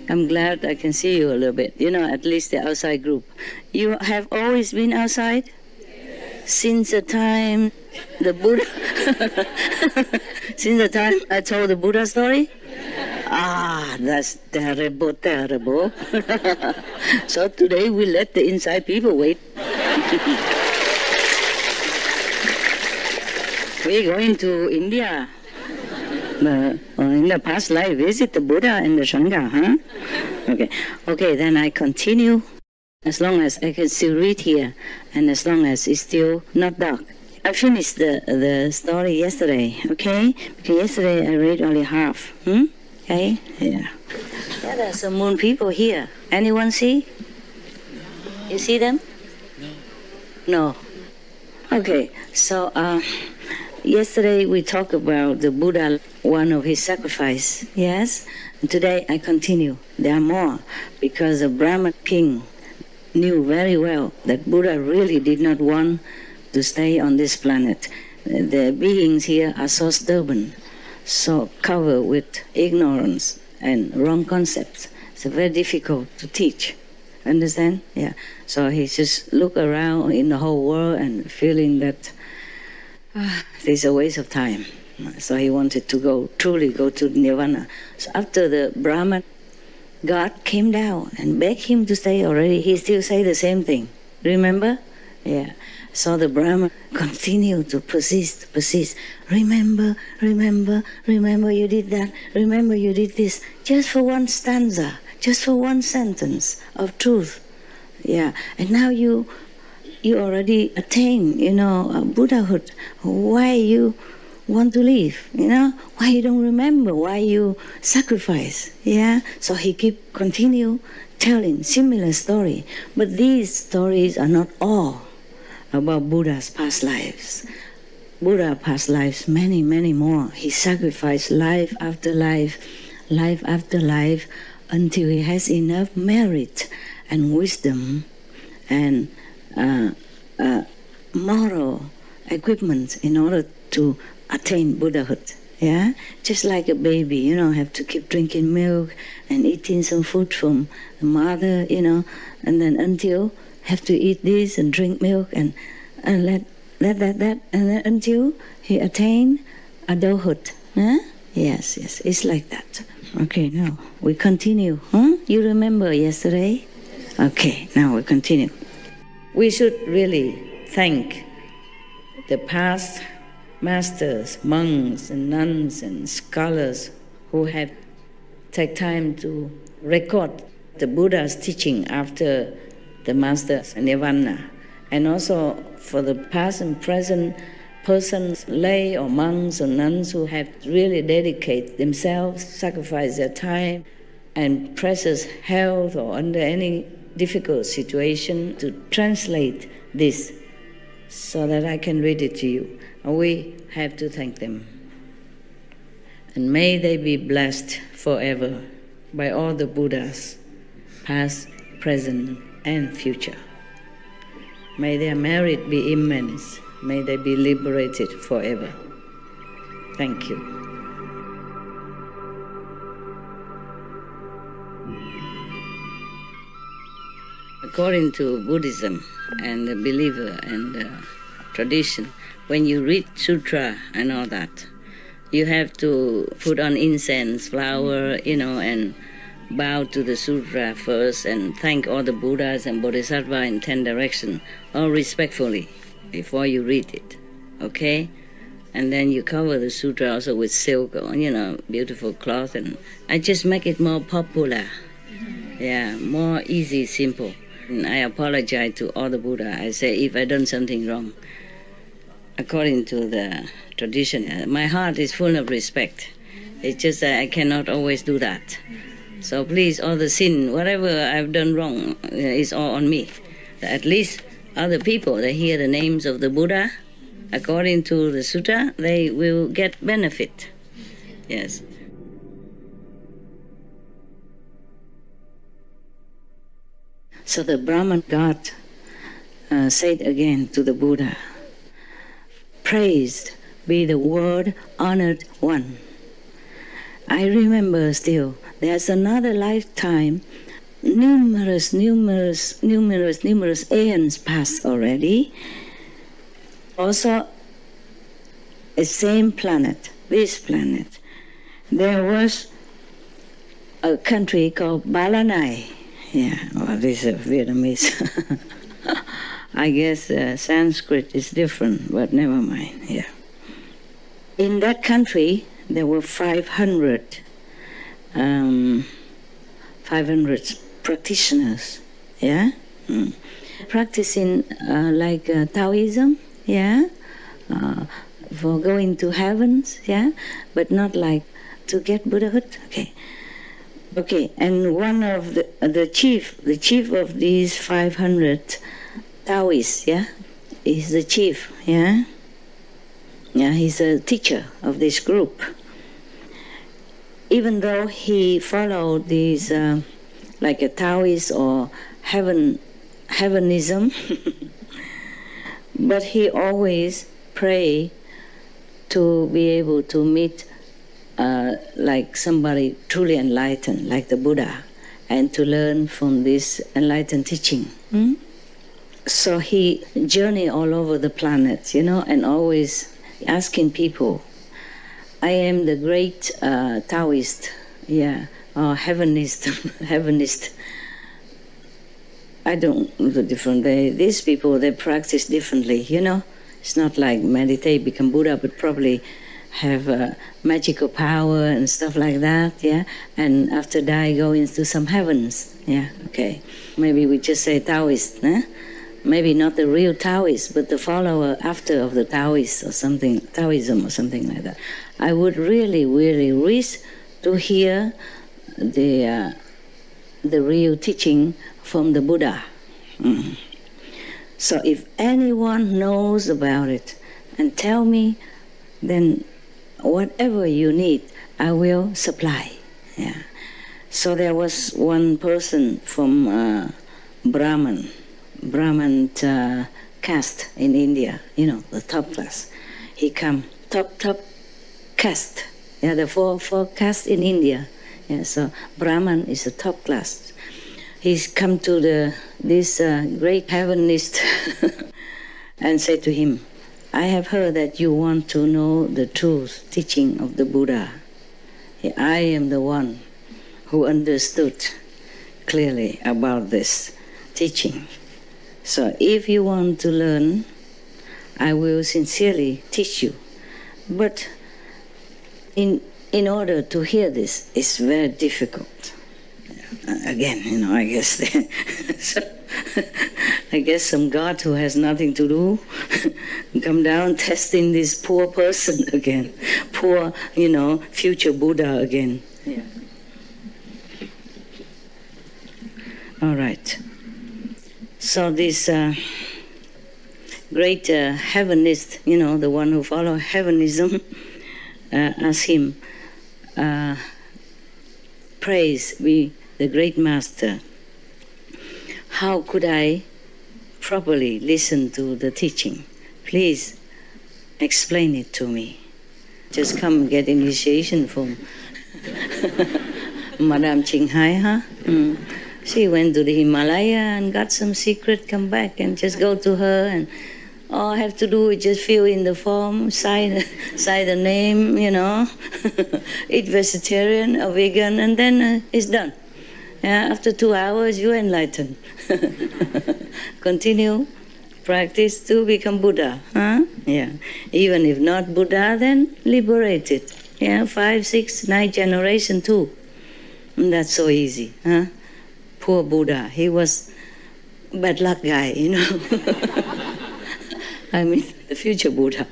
I'm glad I can see you a little bit. You know, at least the outside group. You have always been outside? Since the time the Buddha... Since the time I told the Buddha story? Ah, that's terrible, terrible. So today we let the inside people wait. We're going to India. In the past life, visit the Buddha and the Sangha, huh? Okay, then I continue. As long as I can still read here, and as long as it's still not dark. I finished the story yesterday, okay? Because yesterday I read only half, Okay, yeah. Yeah, there's some moon people here. Anyone see? You see them? No. Okay, so yesterday we talked about the Buddha, one of his sacrifice, yes? And today I continue. There are more, because the Brahmin king knew very well that Buddha really did not want to stay on this planet. The beings here are so stubborn, so covered with ignorance and wrong concepts. It's very difficult to teach. Understand? Yeah. So he just looked around in the whole world and feeling that it's a waste of time. So he wanted to truly go to Nirvana. So after the Brahman God came down and begged him to stay already, he still say the same thing. Remember? Yeah. So the Brahman continued to persist. Remember you did that. Remember you did this. Just for one stanza, just for one sentence of truth. Yeah. And now you already attain, Buddhahood. Why you want to leave? Why you don't remember? Why you sacrifice? Yeah. So he continue telling similar story. But these stories are not all about Buddha's past lives. Buddha past lives, many, many more. He sacrificed life after life until he has enough merit and wisdom and moral equipment in order to attain Buddhahood. Yeah, just like a baby, have to keep drinking milk and eating some food from the mother, and then until have to eat this and drink milk and let that, and then until he attain adulthood. Huh? Yes, it's like that. Okay, now we continue. You remember yesterday? Okay, now we continue. We should really thank the past masters, monks and nuns and scholars who have taken time to record the Buddha's teaching after the master's nirvana, and also for the past and present persons, lay or monks or nuns who have really dedicated themselves, sacrificed their time and precious health or under any difficult situation to translate this so that I can read it to you. We have to thank them. And may they be blessed forever by all the Buddhas, past, present, and future. May their merit be immense. May they be liberated forever. Thank you. According to Buddhism and the believer and the tradition, when you read sutra and all that, you have to put on incense, flower, and bow to the sutra first and thank all the Buddhas and Bodhisattvas in 10 directions, all respectfully, before you read it, okay? And then you cover the sutra also with silk or, beautiful cloth, and I just make it more popular. Yeah, more easy, simple. And I apologize to all the Buddha. I say if I done something wrong. According to the tradition, my heart is full of respect. It's just that I cannot always do that. So please, all the sin, whatever I've done wrong, is all on me. At least other people, they hear the names of the Buddha, according to the sutta, they will get benefit. Yes. So the Brahman God said again to the Buddha, "Praised be the word honored one. I remember still, there's another lifetime, numerous aeons passed already. Also, the same planet, this planet. There was a country called Balanai. Yeah, well, this is Vietnamese. I guess Sanskrit is different, but never mind. Yeah. In that country, there were 500 practitioners. Yeah, practicing like Taoism. Yeah, for going to heavens. Yeah, but not like to get Buddhahood. Okay, and one of the chief of these 500 Taoists, yeah, is the chief, yeah, he's a teacher of this group. Even though he followed these like a Taoist or heavenism, but he always pray to be able to meet like somebody truly enlightened, like the Buddha, and to learn from this enlightened teaching. So he journeyed all over the planet, and always asking people, I am the great Taoist, or heavenist. I don't know the different. These people, they practice differently, It's not like meditate, become Buddha, but probably have magical power and stuff like that, and after die go into some heavens, Maybe we just say Taoist, Maybe not the real Taoist, but the follower after of the Taoist or something, Taoism or something like that. I would really wish to hear the real teaching from the Buddha. So if anyone knows about it and tell me, then whatever you need, I will supply. So there was one person from Brahman caste in India, the top class. He come, top caste. The four castes in India. So Brahman is the top class. He's come to this great heavenist and said to him, I have heard that you want to know the truth, teaching of the Buddha. I am the one who understood clearly about this teaching. So if you want to learn, I will sincerely teach you. But in order to hear this, it's very difficult. Again, I guess I guess some God who has nothing to do come down testing this poor person again, poor, future Buddha again. All right. So this great heavenist, the one who follows heavenism, asked him, praise be the great master, how could I properly listen to the teaching? Please explain it to me. Just come get initiation from Madame Thanh Hải, She went to the Himalaya and got some secret, come back and just go to her, and all I have to do is just fill in the form, sign the name, eat vegetarian or vegan, and then it's done. After 2 hours, you're enlightened. Continue, practice to become Buddha. Even if not Buddha, then liberated. 5, 6, 9 generation too. And that's so easy. Poor Buddha, he was a bad luck guy, I mean, the future Buddha.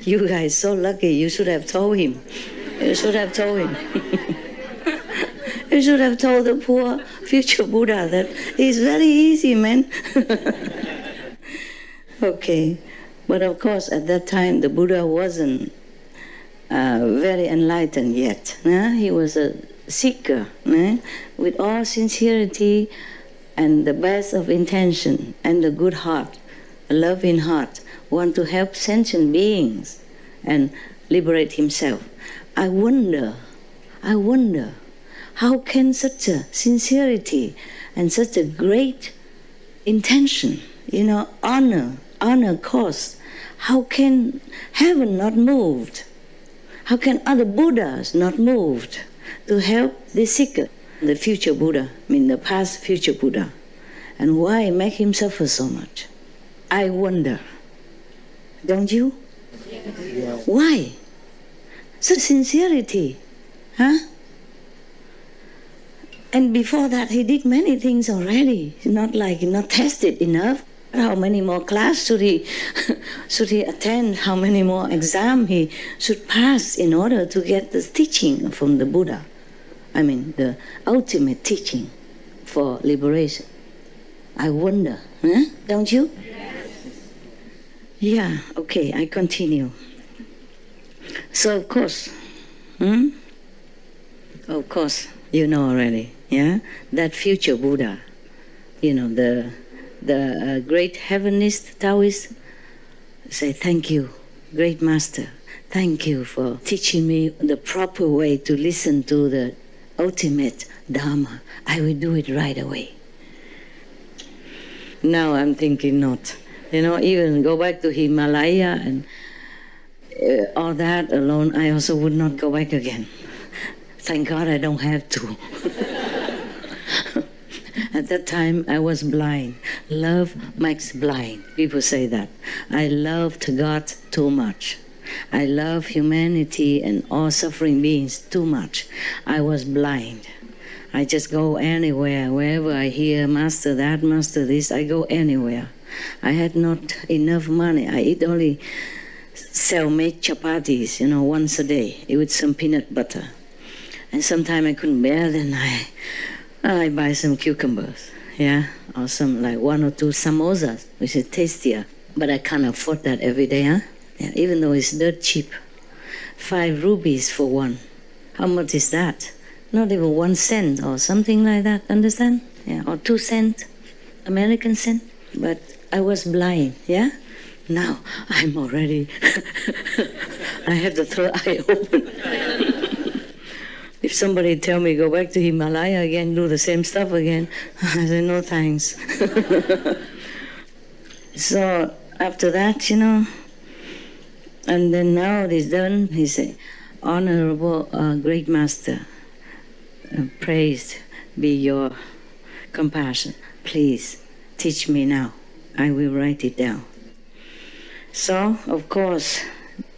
You guys so lucky, you should have told him. You should have told him. You should have told the poor future Buddha that it's very easy, man. Okay, but of course at that time the Buddha wasn't very enlightened yet. He was a seeker, with all sincerity and the best of intention and the good heart, a loving heart, want to help sentient beings and liberate himself. I wonder I wonder, how can such a sincerity and such a great intention, honor cause, how can heaven not moved? How can other Buddhas not moved to help the seeker, the future Buddha, the past future Buddha? And why make him suffer so much? I wonder. Don't you? Yes. Why? Such sincerity. Huh? And before that, he did many things already. Not tested enough. How many more classes should he attend? How many more exams he should pass in order to get the teaching from the Buddha? The ultimate teaching for liberation. I wonder, huh? Don't you? Yes. Yeah, okay, I continue. So of course, you know already, yeah? That future Buddha, the great heavenist Taoist, say, thank you, great master. Thank you for teaching me the proper way to listen to the ultimate Dharma. I will do it right away. Now I'm thinking not. Even go back to Himalaya and all that alone, I also would not go back again. Thank God I don't have to. At that time, I was blind. Love makes blind. People say that. I loved God too much. I love humanity and all suffering beings too much. I was blind. I just go anywhere, wherever I hear, master that, master this, I go anywhere. I had not enough money. I eat only cell-made chapatis, once a day with some peanut butter. And sometimes I couldn't bear, then I buy some cucumbers, or some one or two samosas, which is tastier. But I can't afford that every day, huh? Yeah, even though it's dirt cheap. 5 rupees for one. How much is that? Not even 1 cent or something like that, understand? Yeah, or 2 cents, American cent. But I was blind, yeah? Now I'm already, I have the third eye open. If somebody tell me go back to Himalaya again, do the same stuff again, I say no thanks. So after that, and then now it is done, he said, Honorable Great Master, praised be your compassion. Please teach me now. I will write it down. So, of course,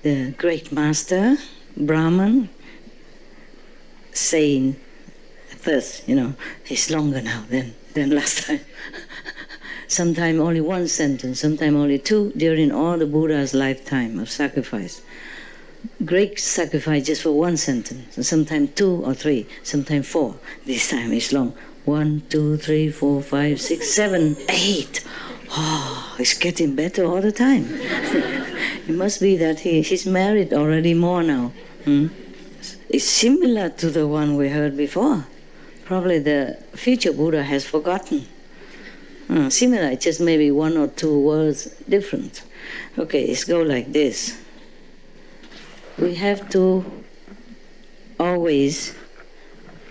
the Great Master, Brahman, saying first, it's longer now than last time. Sometimes only 1 sentence, sometimes only 2 during all the Buddha's lifetime of sacrifice. Great sacrifice just for 1 sentence, and sometimes 2 or 3, sometimes 4. This time it's long. 1, 2, 3, 4, 5, 6, 7, 8. Oh, it's getting better all the time. It must be that he's married already more now. It's similar to the one we heard before. Probably the future Buddha has forgotten. Similar, just maybe 1 or 2 words different. Okay, it's go like this. We have to always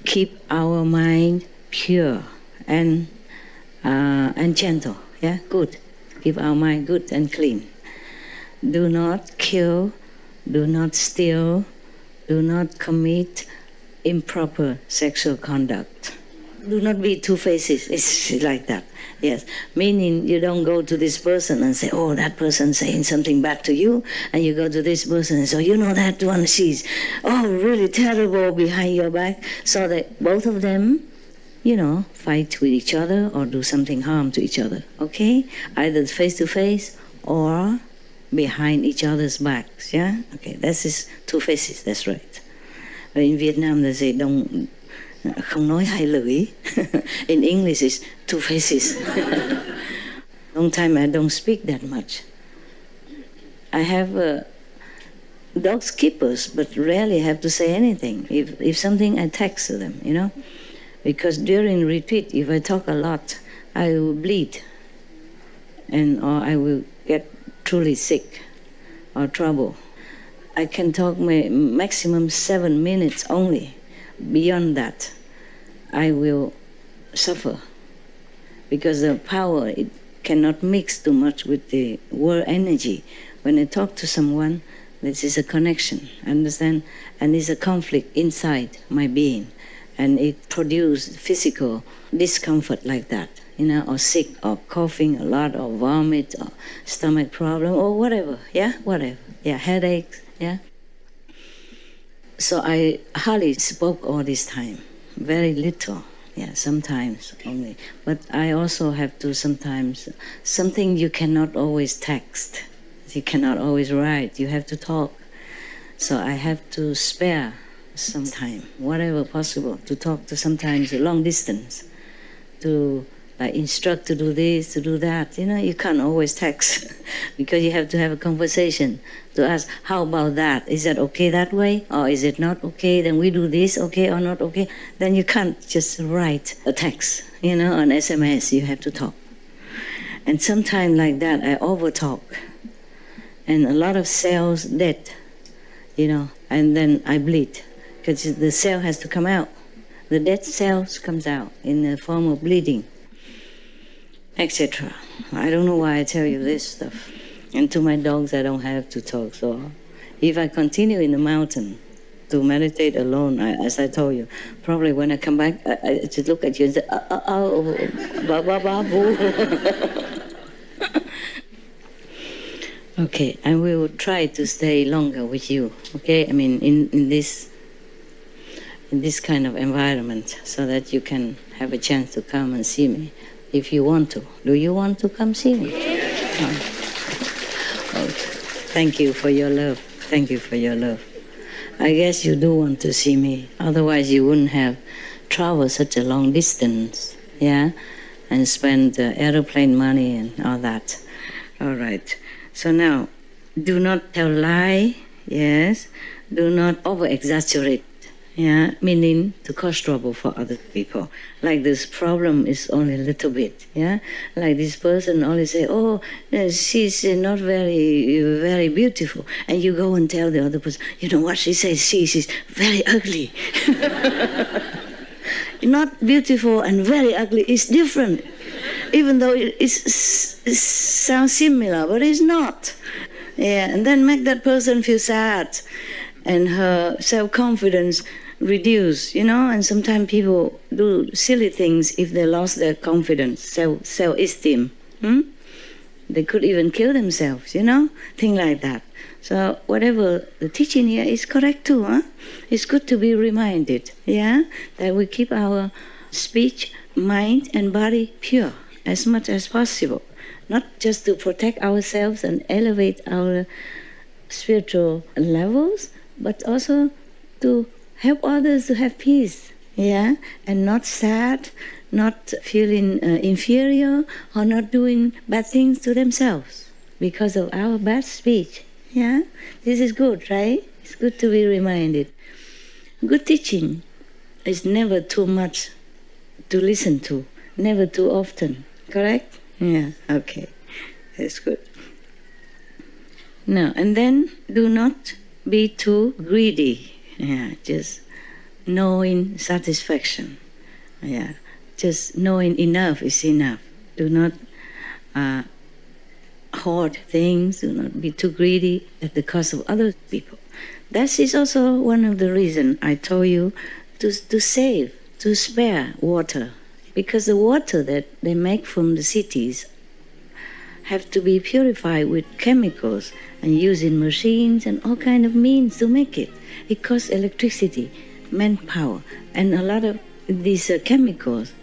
keep our mind pure and gentle. Yeah, good. Keep our mind good and clean. Do not kill, do not steal, do not commit improper sexual conduct. Do not be two-faced. It's like that. Yes, meaning you don't go to this person and say, oh, that person saying something bad to you, and you go to this person and say, that one, she's, really terrible behind your back, so that both of them, fight with each other or do something harm to each other, okay? Either face-to-face or behind each other's backs, yeah? Okay, that's his two faces, that's right. But in Vietnam, they say, không nói hai lưỡi. In English, it's two faces. Long time I don't speak that much. I have dog keepers, but rarely have to say anything. If something, I text them, Because during retreat, if I talk a lot, I will bleed, or I will get truly sick or trouble. I can talk maximum 7 minutes only. beyond that, I will suffer. Because the power, it cannot mix too much with the world energy. When I talk to someone, this is a connection, understand? And it's a conflict inside my being. And it produces physical discomfort like that, or sick, or coughing a lot, or vomit, or stomach problem, or whatever, headaches, So I hardly spoke all this time, very little, sometimes only. But I also have to sometimes, something you cannot always text, you cannot always write, you have to talk. So I have to spare some time, whatever possible, to talk to sometimes a long distance, to instruct to do this, to do that. You can't always text because you have to have a conversation to ask, how about that? Is that okay that way? Or is it not okay? Then we do this, okay or not okay? Then you can't just write a text, on SMS. You have to talk. And sometimes like that, I over-talk. And a lot of cells dead, and then I bleed. Because the cell has to come out. The dead cells comes out in the form of bleeding, etc. I don't know why I tell you this stuff. And to my dogs, I don't have to talk. So if I continue in the mountain to meditate alone, as I told you, probably when I come back, I just look at you and say, boo. Okay, and we will try to stay longer with you, okay? I mean, in this kind of environment, so that you can have a chance to come and see me, if you want to. Do you want to come see me? Oh. Thank you for your love. Thank you for your love. I guess you do want to see me. Otherwise, you wouldn't have traveled such a long distance, and spent aeroplane money and all that. All right. So now, do not tell lie, do not over-exaggerate, meaning to cause trouble for other people. Like this problem is only a little bit, Like this person only say, oh, she's not very beautiful. And you go and tell the other person, you know what she says, she's very ugly. Not beautiful and very ugly is different. Even though it sounds similar, but it's not. And then make that person feel sad, and her self-confidence reduce, and sometimes people do silly things if they lost their confidence, self-esteem. They could even kill themselves, things like that. So whatever the teaching here is correct too, It's good to be reminded, that we keep our speech, mind, and body pure as much as possible, not just to protect ourselves and elevate our spiritual levels, but also to help others to have peace, and not sad, not feeling inferior, or not doing bad things to themselves because of our bad speech, This is good, right? It's good to be reminded. Good teaching is never too much to listen to, never too often. Correct? Okay. That's good. Now, and then do not be too greedy. Just knowing satisfaction. Just knowing enough is enough. Do not hoard things, do not be too greedy at the cost of other people. That is also one of the reasons I told you to save, to spare water. Because the water that they make from the cities have to be purified with chemicals and using machines and all kind of means to make it. It costs electricity, manpower, and a lot of these chemicals.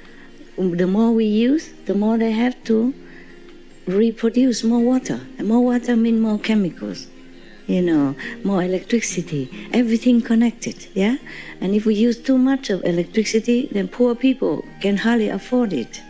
The more we use, the more they have to reproduce more water. And more water means more chemicals. More electricity, everything connected, And if we use too much of electricity, then poor people can hardly afford it,